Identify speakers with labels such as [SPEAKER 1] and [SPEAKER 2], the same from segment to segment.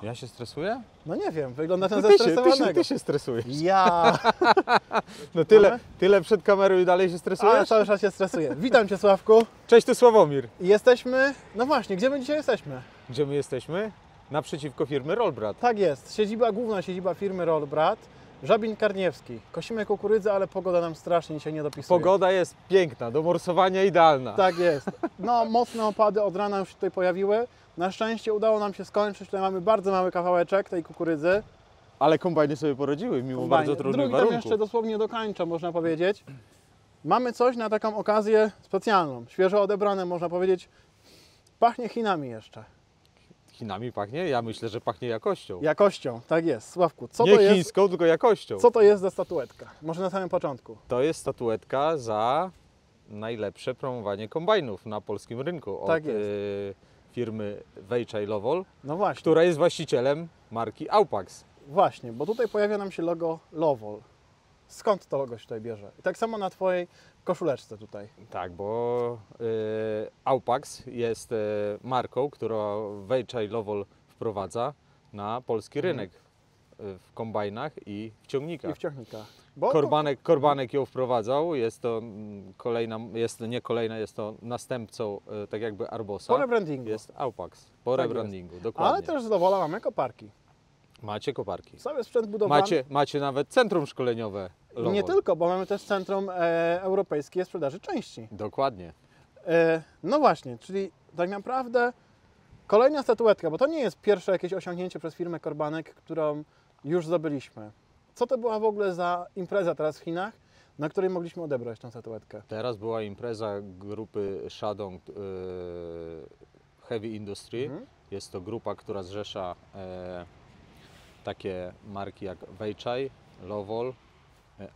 [SPEAKER 1] Ja się stresuję?
[SPEAKER 2] No nie wiem, wygląda ten
[SPEAKER 1] No
[SPEAKER 2] zestresowanego.
[SPEAKER 1] ty się stresujesz.
[SPEAKER 2] Ja
[SPEAKER 1] No tyle przed kamerą i dalej się
[SPEAKER 2] ale
[SPEAKER 1] stresujesz?
[SPEAKER 2] cały czas się stresuję. Witam Cię, Sławku.
[SPEAKER 1] Cześć, tu Sławomir.
[SPEAKER 2] Jesteśmy, no właśnie, gdzie my dzisiaj jesteśmy?
[SPEAKER 1] Gdzie my jesteśmy? Naprzeciwko firmy Rollbrat.
[SPEAKER 2] Tak jest, główna siedziba firmy Rollbrat, Żabin Karniewski. Kosimy kukurydzę, ale pogoda nam strasznie dzisiaj nie dopisuje.
[SPEAKER 1] Pogoda jest piękna, do morsowania idealna.
[SPEAKER 2] Tak jest. No, mocne opady od rana już się tutaj pojawiły. Na szczęście udało nam się skończyć. Tutaj mamy bardzo mały kawałeczek tej kukurydzy.
[SPEAKER 1] Ale kombajny sobie poradziły, mimo bardzo trudnych
[SPEAKER 2] Drugi tam
[SPEAKER 1] warunków.
[SPEAKER 2] jeszcze dosłownie dokańcza, można powiedzieć. Mamy coś na taką okazję specjalną. Świeżo odebrane, można powiedzieć. Pachnie Chinami jeszcze.
[SPEAKER 1] Chinami pachnie? Ja myślę, że pachnie jakością.
[SPEAKER 2] Jakością, tak jest. Sławku, co
[SPEAKER 1] Nie
[SPEAKER 2] to jest?
[SPEAKER 1] chińską, tylko jakością.
[SPEAKER 2] Co to jest za statuetka? Może na samym początku.
[SPEAKER 1] To jest statuetka za najlepsze promowanie kombajnów na polskim rynku od
[SPEAKER 2] Tak jest.
[SPEAKER 1] firmy Weichai Lovol,
[SPEAKER 2] No właśnie,
[SPEAKER 1] która jest właścicielem marki Aupax.
[SPEAKER 2] właśnie, bo tutaj pojawia nam się logo Lovol. Skąd to logo się tutaj bierze? I tak samo na Twojej koszuleczce tutaj.
[SPEAKER 1] Tak, bo Aupax jest marką, którą Weichai Lovol wprowadza na polski rynek w kombajnach i w ciągnikach.
[SPEAKER 2] I w ciągnikach. Bo
[SPEAKER 1] Korbanek ją wprowadzał, jest to jest to następcą tak jakby Arbosa.
[SPEAKER 2] po rebrandingu.
[SPEAKER 1] Jest Aupax, po
[SPEAKER 2] Tak
[SPEAKER 1] rebrandingu, dokładnie.
[SPEAKER 2] Ale też z Lowola mamy koparki.
[SPEAKER 1] Macie koparki.
[SPEAKER 2] Cały sprzęt budowlany.
[SPEAKER 1] Macie nawet centrum szkoleniowe Lovol.
[SPEAKER 2] Nie tylko, bo mamy też Centrum Europejskie Sprzedaży Części.
[SPEAKER 1] Dokładnie.
[SPEAKER 2] No właśnie, czyli tak naprawdę kolejna statuetka, bo to nie jest pierwsze jakieś osiągnięcie przez firmę Korbanek, którą już zdobyliśmy. Co to była w ogóle za impreza teraz w Chinach, na której mogliśmy odebrać tę statuetkę?
[SPEAKER 1] Teraz była impreza grupy Shandong Heavy Industry. Jest to grupa, która zrzesza takie marki jak Weichai, Lovol,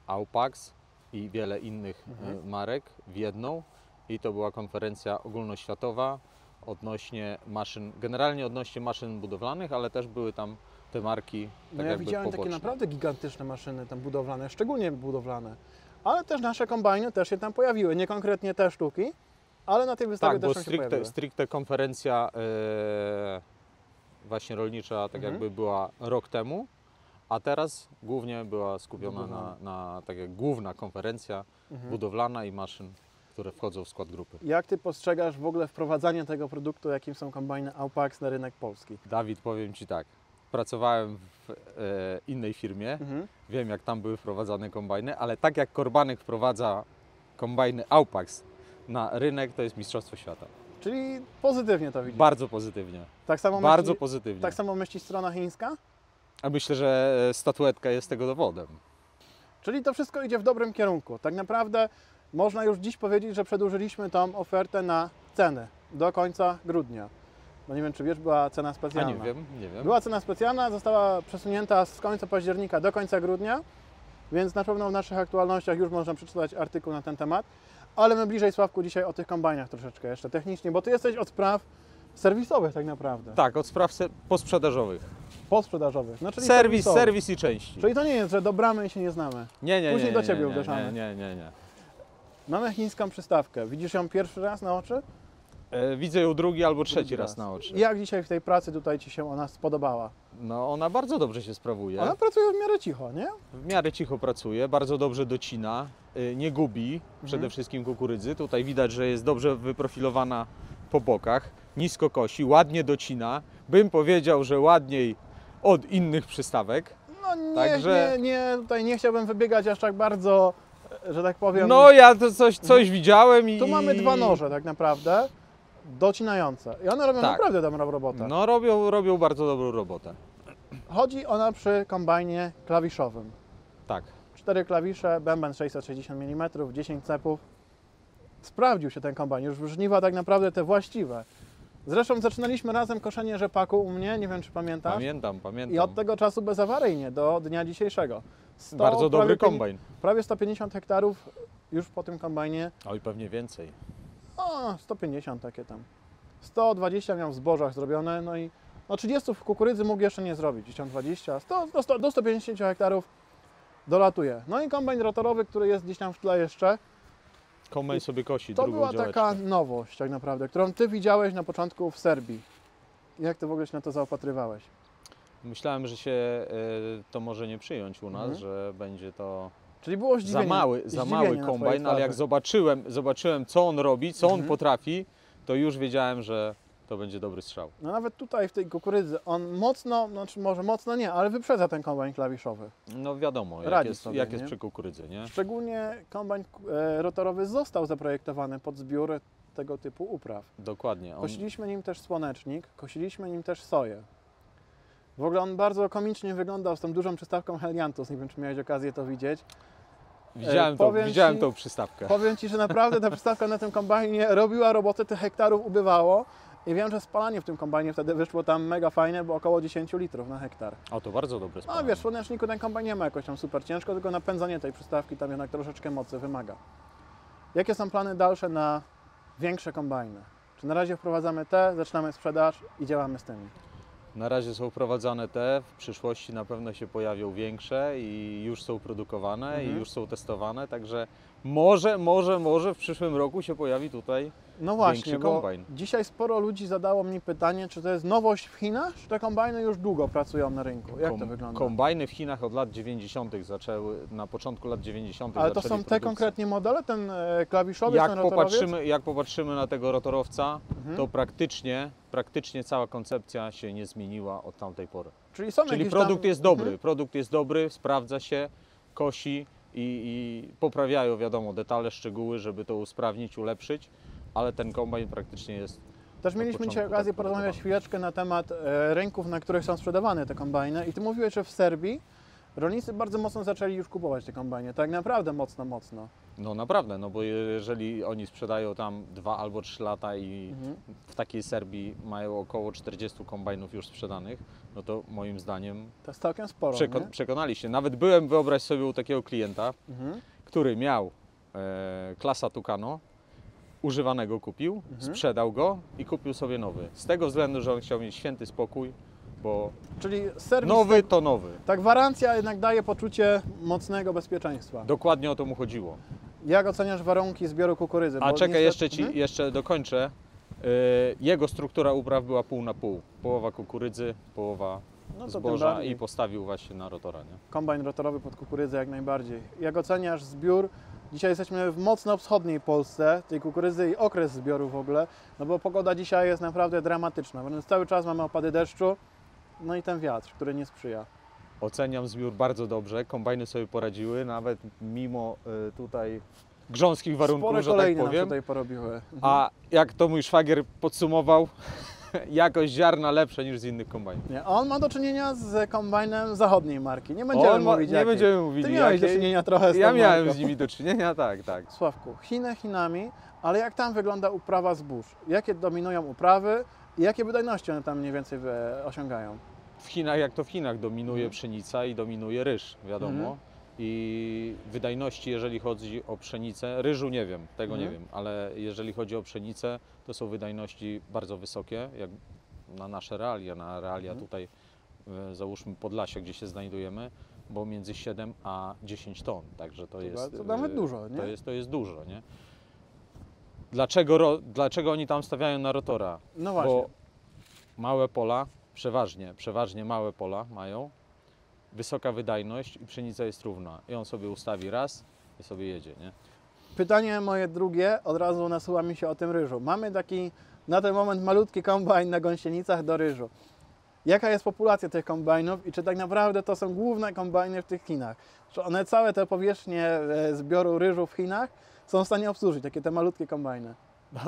[SPEAKER 1] Aupax i wiele innych marek w jedną. I to była konferencja ogólnoświatowa odnośnie maszyn, generalnie odnośnie maszyn budowlanych, ale też były tam te marki
[SPEAKER 2] No
[SPEAKER 1] tak
[SPEAKER 2] ja
[SPEAKER 1] jakby
[SPEAKER 2] widziałem
[SPEAKER 1] poboczne.
[SPEAKER 2] takie naprawdę gigantyczne maszyny tam budowlane, szczególnie budowlane. Ale też nasze kombajny też się tam pojawiły, nie konkretnie te sztuki, ale na tej wystawie
[SPEAKER 1] Tak, bo
[SPEAKER 2] też się pojawiły.
[SPEAKER 1] stricte konferencja właśnie rolnicza tak jakby była rok temu, a teraz głównie była skupiona na tak jak główna konferencja budowlana i maszyn, które wchodzą w skład grupy.
[SPEAKER 2] Jak Ty postrzegasz w ogóle wprowadzanie tego produktu, jakim są kombajny Aupax na rynek polski?
[SPEAKER 1] Dawid, powiem Ci tak, pracowałem w innej firmie, wiem jak tam były wprowadzane kombajny, ale tak jak Korbanek wprowadza kombajny Aupax na rynek, to jest mistrzostwo świata.
[SPEAKER 2] Czyli pozytywnie to widzisz.
[SPEAKER 1] Bardzo pozytywnie,
[SPEAKER 2] Tak samo
[SPEAKER 1] bardzo
[SPEAKER 2] myśli,
[SPEAKER 1] pozytywnie.
[SPEAKER 2] Tak samo myśli strona chińska?
[SPEAKER 1] A myślę, że statuetka jest tego dowodem.
[SPEAKER 2] Czyli to wszystko idzie w dobrym kierunku. Tak naprawdę można już dziś powiedzieć, że przedłużyliśmy tą ofertę na cenę do końca grudnia. No nie wiem, czy wiesz, była cena
[SPEAKER 1] A
[SPEAKER 2] specjalna.
[SPEAKER 1] nie wiem.
[SPEAKER 2] Była cena specjalna, została przesunięta z końca października do końca grudnia, więc na pewno w naszych aktualnościach już można przeczytać artykuł na ten temat. Ale my bliżej, Sławku, dzisiaj o tych kombajnach troszeczkę jeszcze technicznie, bo Ty jesteś od spraw serwisowych tak naprawdę.
[SPEAKER 1] Tak, od spraw posprzedażowych.
[SPEAKER 2] Posprzedażowych. No, czyli
[SPEAKER 1] Serwis i części.
[SPEAKER 2] Czyli to nie jest, że do bramy i się nie znamy.
[SPEAKER 1] Nie.
[SPEAKER 2] Później do Ciebie
[SPEAKER 1] nie,
[SPEAKER 2] uderzamy.
[SPEAKER 1] Nie.
[SPEAKER 2] Mamy chińską przystawkę. Widzisz ją pierwszy raz na oczy?
[SPEAKER 1] Widzę ją drugi albo trzeci raz na oczy.
[SPEAKER 2] Jak dzisiaj w tej pracy tutaj Ci się ona spodobała?
[SPEAKER 1] No ona bardzo dobrze się sprawuje.
[SPEAKER 2] Ona pracuje w miarę cicho, nie?
[SPEAKER 1] W miarę cicho pracuje, bardzo dobrze docina, nie gubi przede wszystkim kukurydzy. Tutaj widać, że jest dobrze wyprofilowana po bokach, nisko kosi, ładnie docina. Bym powiedział, że ładniej od innych przystawek.
[SPEAKER 2] No nie,
[SPEAKER 1] Także-
[SPEAKER 2] tutaj nie chciałbym wybiegać aż tak bardzo, że tak powiem.
[SPEAKER 1] No ja to coś widziałem i...
[SPEAKER 2] Tu mamy dwa noże tak naprawdę, docinające. I one robią
[SPEAKER 1] Tak.
[SPEAKER 2] naprawdę dobrą robotę.
[SPEAKER 1] No robią bardzo dobrą robotę.
[SPEAKER 2] Chodzi ona przy kombajnie klawiszowym.
[SPEAKER 1] Tak.
[SPEAKER 2] 4 klawisze, bęben 660 mm, 10 cepów. Sprawdził się ten kombajn, już żniwa tak naprawdę te właściwe. Zresztą zaczynaliśmy razem koszenie rzepaku u mnie, nie wiem czy pamiętasz.
[SPEAKER 1] Pamiętam.
[SPEAKER 2] I od tego czasu bezawaryjnie do dnia dzisiejszego.
[SPEAKER 1] Bardzo dobry kombajn.
[SPEAKER 2] Prawie 150 hektarów już po tym kombajnie.
[SPEAKER 1] Oj, pewnie więcej.
[SPEAKER 2] O, 150 takie tam. 120 miał w zbożach zrobione, no i 30 w kukurydzy mógł jeszcze nie zrobić, gdzieś tam 20, do 150 hektarów dolatuje. No i kombajn rotorowy, który jest gdzieś tam w tle jeszcze.
[SPEAKER 1] Kombajn sobie kosi
[SPEAKER 2] To
[SPEAKER 1] drugą
[SPEAKER 2] była
[SPEAKER 1] działeczkę.
[SPEAKER 2] taka nowość tak naprawdę, którą Ty widziałeś na początku w Serbii. Jak Ty w ogóle się na to zaopatrywałeś?
[SPEAKER 1] Myślałem, że się to może nie przyjąć u nas, że będzie to
[SPEAKER 2] Czyli było
[SPEAKER 1] za
[SPEAKER 2] zdziwienie,
[SPEAKER 1] mały
[SPEAKER 2] zdziwienie na
[SPEAKER 1] kombajn,
[SPEAKER 2] twojej
[SPEAKER 1] ale jak
[SPEAKER 2] twarzy.
[SPEAKER 1] zobaczyłem co on robi, co on potrafi, to już wiedziałem, że to będzie dobry strzał.
[SPEAKER 2] No nawet tutaj w tej kukurydzy on mocno, znaczy może mocno nie, ale wyprzedza ten kombajn klawiszowy.
[SPEAKER 1] No wiadomo,
[SPEAKER 2] Radzi sobie,
[SPEAKER 1] jak jest
[SPEAKER 2] nie?
[SPEAKER 1] przy kukurydzy, nie?
[SPEAKER 2] Szczególnie kombajn rotorowy został zaprojektowany pod zbiór tego typu upraw.
[SPEAKER 1] Dokładnie.
[SPEAKER 2] Kosiliśmy nim też słonecznik, kosiliśmy nim też soję. W ogóle on bardzo komicznie wyglądał z tą dużą przystawką Helianthus, nie wiem czy miałeś okazję to widzieć.
[SPEAKER 1] Widziałem tą przystawkę.
[SPEAKER 2] Powiem Ci, że naprawdę ta przystawka na tym kombajnie robiła robotę, tych hektarów ubywało i wiem, że spalanie w tym kombajnie wtedy wyszło tam mega fajne, bo około 10 litrów na hektar.
[SPEAKER 1] O, to bardzo dobre
[SPEAKER 2] A
[SPEAKER 1] spalanie.
[SPEAKER 2] wiesz, w słoneczniku ten kombajn nie ma jakoś tam super ciężko, tylko napędzanie tej przystawki tam jednak troszeczkę mocy wymaga. Jakie są plany dalsze na większe kombajny? Czy na razie wprowadzamy te, zaczynamy sprzedaż i działamy z tymi?
[SPEAKER 1] Na razie są wprowadzane te, w przyszłości na pewno się pojawią większe i już są produkowane i już są testowane, także może w przyszłym roku się pojawi tutaj
[SPEAKER 2] No właśnie,
[SPEAKER 1] większy
[SPEAKER 2] bo
[SPEAKER 1] kombajn.
[SPEAKER 2] dzisiaj sporo ludzi zadało mi pytanie, czy to jest nowość w Chinach, czy te kombajny już długo pracują na rynku? Jak to wygląda?
[SPEAKER 1] Kombajny w Chinach od lat 90. zaczęły, na początku lat 90.
[SPEAKER 2] Ale to
[SPEAKER 1] zaczęli
[SPEAKER 2] są te
[SPEAKER 1] produkcję.
[SPEAKER 2] konkretnie modele, ten klawiszowy, ten rotorowiec?
[SPEAKER 1] Jak popatrzymy na tego rotorowca, to praktycznie cała koncepcja się nie zmieniła od tamtej pory.
[SPEAKER 2] Czyli są
[SPEAKER 1] Czyli
[SPEAKER 2] jakieś
[SPEAKER 1] produkt
[SPEAKER 2] tam...
[SPEAKER 1] jest dobry, produkt jest dobry, sprawdza się, kosi i poprawiają, wiadomo, detale, szczegóły, żeby to usprawnić, ulepszyć, ale ten kombajn praktycznie jest.
[SPEAKER 2] Też mieliśmy
[SPEAKER 1] początku
[SPEAKER 2] dzisiaj okazję
[SPEAKER 1] tak
[SPEAKER 2] porozmawiać
[SPEAKER 1] produkowany.
[SPEAKER 2] chwileczkę na temat rynków, na których są sprzedawane te kombajny i Ty mówiłeś, że w Serbii rolnicy bardzo mocno zaczęli już kupować te kombajny, tak naprawdę mocno.
[SPEAKER 1] No naprawdę, no bo jeżeli oni sprzedają tam 2 albo 3 lata i w takiej Serbii mają około 40 kombajnów już sprzedanych, no to moim zdaniem
[SPEAKER 2] To jest całkiem sporo, nie?
[SPEAKER 1] przekonali się. Nawet byłem, wyobraź sobie, u takiego klienta, który miał klasa Tucano, używanego kupił, sprzedał go i kupił sobie nowy. Z tego względu, że on chciał mieć święty spokój, bo
[SPEAKER 2] Czyli serwis,
[SPEAKER 1] nowy to nowy.
[SPEAKER 2] ta gwarancja jednak daje poczucie mocnego bezpieczeństwa.
[SPEAKER 1] Dokładnie o to mu chodziło.
[SPEAKER 2] Jak oceniasz warunki zbioru kukurydzy?
[SPEAKER 1] A
[SPEAKER 2] Bo
[SPEAKER 1] czekaj,
[SPEAKER 2] niestety-
[SPEAKER 1] jeszcze dokończę. Jego struktura upraw była pół na pół. Połowa kukurydzy, połowa
[SPEAKER 2] No to tym
[SPEAKER 1] zboża
[SPEAKER 2] bardziej.
[SPEAKER 1] i postawił właśnie na rotora. Nie?
[SPEAKER 2] Kombajn rotorowy pod kukurydzę jak najbardziej. Jak oceniasz zbiór? Dzisiaj jesteśmy w mocno wschodniej Polsce, tej kukurydzy i okres zbioru w ogóle, no bo pogoda dzisiaj jest naprawdę dramatyczna, więc cały czas mamy opady deszczu, no i ten wiatr, który nie sprzyja.
[SPEAKER 1] Oceniam zbiór bardzo dobrze. Kombajny sobie poradziły, nawet mimo tutaj grząskich warunków,
[SPEAKER 2] Spore
[SPEAKER 1] że tak
[SPEAKER 2] kolejne nam
[SPEAKER 1] powiem.
[SPEAKER 2] tutaj porobiły.
[SPEAKER 1] A jak to mój szwagier podsumował, jakość ziarna lepsza niż z innych kombajnów.
[SPEAKER 2] Nie, on ma do czynienia z kombajnem zachodniej marki, nie będziemy mówić
[SPEAKER 1] nie
[SPEAKER 2] jakiej.
[SPEAKER 1] będziemy mówili
[SPEAKER 2] Ty miałeś do
[SPEAKER 1] jakiej.
[SPEAKER 2] czynienia trochę z
[SPEAKER 1] Ja
[SPEAKER 2] tą
[SPEAKER 1] miałem
[SPEAKER 2] marką.
[SPEAKER 1] z nimi do czynienia, tak.
[SPEAKER 2] Sławku, Chiny Chinami, ale jak tam wygląda uprawa zbóż? Jakie dominują uprawy i jakie wydajności one tam mniej więcej osiągają?
[SPEAKER 1] W Chinach, jak to w Chinach, dominuje pszenica i dominuje ryż, wiadomo. I wydajności, jeżeli chodzi o pszenicę, ryżu nie wiem, tego nie wiem, ale jeżeli chodzi o pszenicę, to są wydajności bardzo wysokie, jak na nasze realia, na realia tutaj, załóżmy Podlasia, gdzie się znajdujemy, bo między 7 a 10 ton, także to jest...
[SPEAKER 2] To nawet dużo, nie?
[SPEAKER 1] To jest dużo, nie? Dlaczego oni tam stawiają na rotora?
[SPEAKER 2] No właśnie.
[SPEAKER 1] Bo małe pola, przeważnie małe pola mają, wysoka wydajność i pszenica jest równa. I on sobie ustawi raz i sobie jedzie, nie?
[SPEAKER 2] Pytanie moje drugie, od razu nasuwa mi się o tym ryżu. Mamy taki na ten moment malutki kombajn na gąsienicach do ryżu. Jaka jest populacja tych kombajnów i czy tak naprawdę to są główne kombajny w tych Chinach? Czy one całe te powierzchnie zbioru ryżu w Chinach są w stanie obsłużyć, takie te malutkie kombajny?
[SPEAKER 1] No,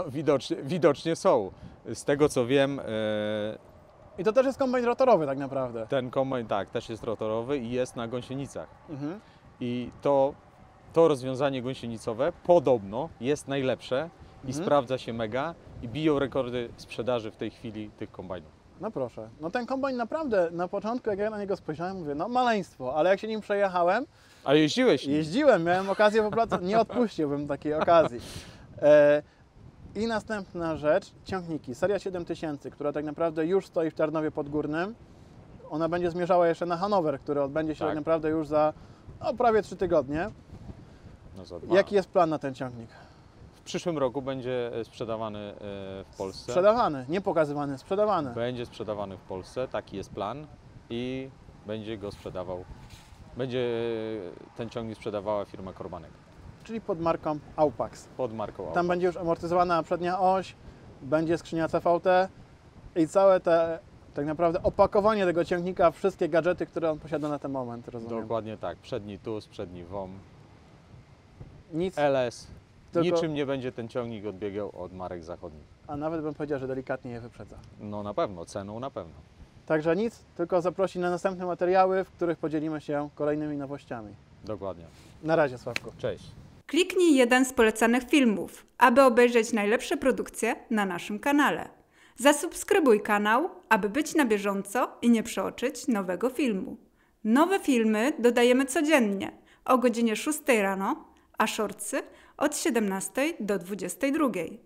[SPEAKER 1] widocznie są. Z tego co wiem,
[SPEAKER 2] I to też jest kombajn rotorowy tak naprawdę.
[SPEAKER 1] ten kombajn też jest rotorowy i jest na gąsienicach.
[SPEAKER 2] Mhm.
[SPEAKER 1] I to rozwiązanie gąsienicowe podobno jest najlepsze i sprawdza się mega i biją rekordy sprzedaży w tej chwili tych kombajnów.
[SPEAKER 2] No proszę. No ten kombajn naprawdę, na początku jak ja na niego spojrzałem, mówię, no maleństwo, ale jak się nim przejechałem,
[SPEAKER 1] A jeździłeś nim?
[SPEAKER 2] jeździłem, miałem okazję po prostu, nie odpuściłbym takiej okazji. I następna rzecz, ciągniki. Seria 7000, która tak naprawdę już stoi w Tarnowie Podgórnym. Ona będzie zmierzała jeszcze na Hanower, który odbędzie się tak naprawdę już za prawie 3 tygodnie.
[SPEAKER 1] No za 2.
[SPEAKER 2] Jaki jest plan na ten ciągnik?
[SPEAKER 1] W przyszłym roku będzie sprzedawany w Polsce.
[SPEAKER 2] Sprzedawany, nie pokazywany, sprzedawany.
[SPEAKER 1] Będzie sprzedawany w Polsce, taki jest plan. i będzie go sprzedawał. Będzie ten ciągnik sprzedawała firma Korbanek
[SPEAKER 2] Czyli pod marką Aupax.
[SPEAKER 1] pod marką
[SPEAKER 2] Tam
[SPEAKER 1] Aupax.
[SPEAKER 2] będzie już amortyzowana przednia oś, będzie skrzynia CVT i całe te tak naprawdę opakowanie tego ciągnika, wszystkie gadżety, które on posiada na ten moment, rozumiem.
[SPEAKER 1] Dokładnie tak. Przedni TUS, przedni WOM,
[SPEAKER 2] Nic,
[SPEAKER 1] LS.
[SPEAKER 2] Tylko-
[SPEAKER 1] Niczym nie będzie ten ciągnik odbiegał od marek zachodnich.
[SPEAKER 2] a nawet bym powiedział, że delikatnie je wyprzedza.
[SPEAKER 1] No na pewno, ceną na pewno.
[SPEAKER 2] Także nic, tylko zaprosić na następne materiały, w których podzielimy się kolejnymi nowościami.
[SPEAKER 1] Dokładnie.
[SPEAKER 2] Na razie, Sławku.
[SPEAKER 1] Cześć.
[SPEAKER 3] Kliknij jeden z polecanych filmów, aby obejrzeć najlepsze produkcje na naszym kanale. Zasubskrybuj kanał, aby być na bieżąco i nie przeoczyć nowego filmu. Nowe filmy dodajemy codziennie o godzinie 6 rano, a shortsy od 17 do 22.